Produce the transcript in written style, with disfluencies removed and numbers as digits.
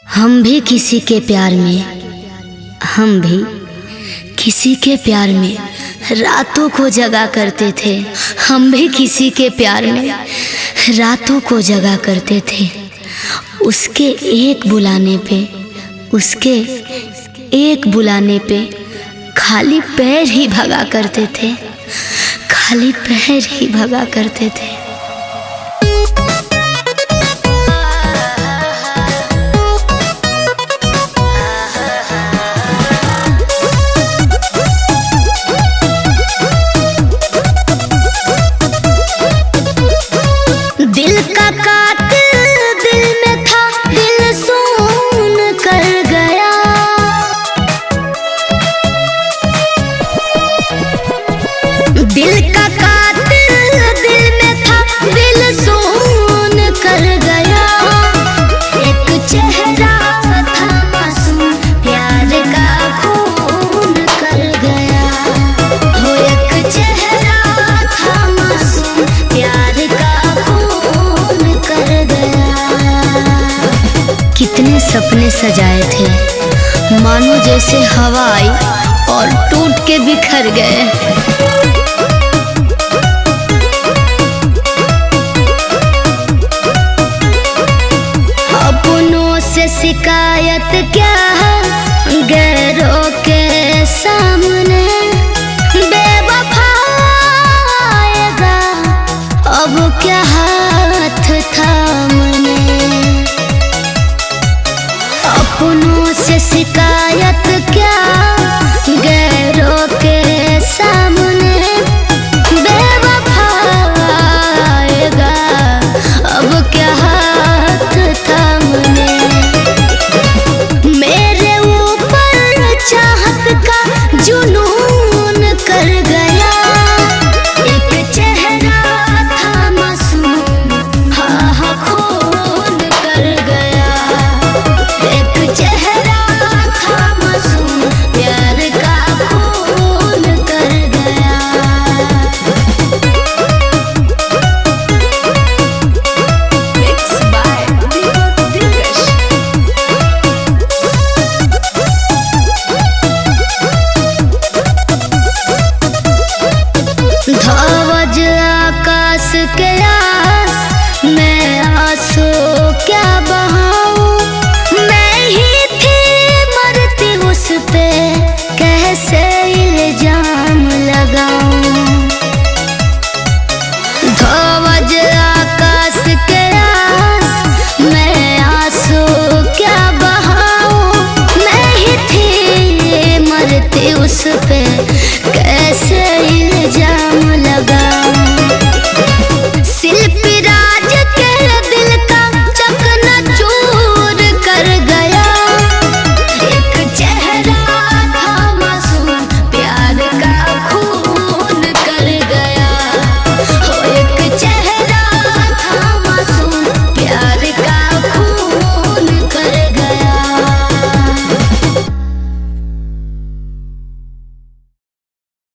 हम भी किसी के प्यार में, हम भी किसी के प्यार में रातों को जगा करते थे। हम भी किसी के प्यार में रातों को जगा करते थे। उसके एक बुलाने पे, उसके एक बुलाने पे खाली पैर ही भगा करते थे, खाली पैर ही भगा करते थे। दिल का कातिल दिल में था, दिल सुन कर गया। दिल का कातिल दिल में था, दिल सुन कर गया। एक चेहरा था मासूम, प्यार का खून कर गया। हो एक चेहरा था मासूम, प्यार का कितने सपने सजाए थे, मानो जैसे हवा आई और टूट के बिखर गए। अपनों से शिकायत क्या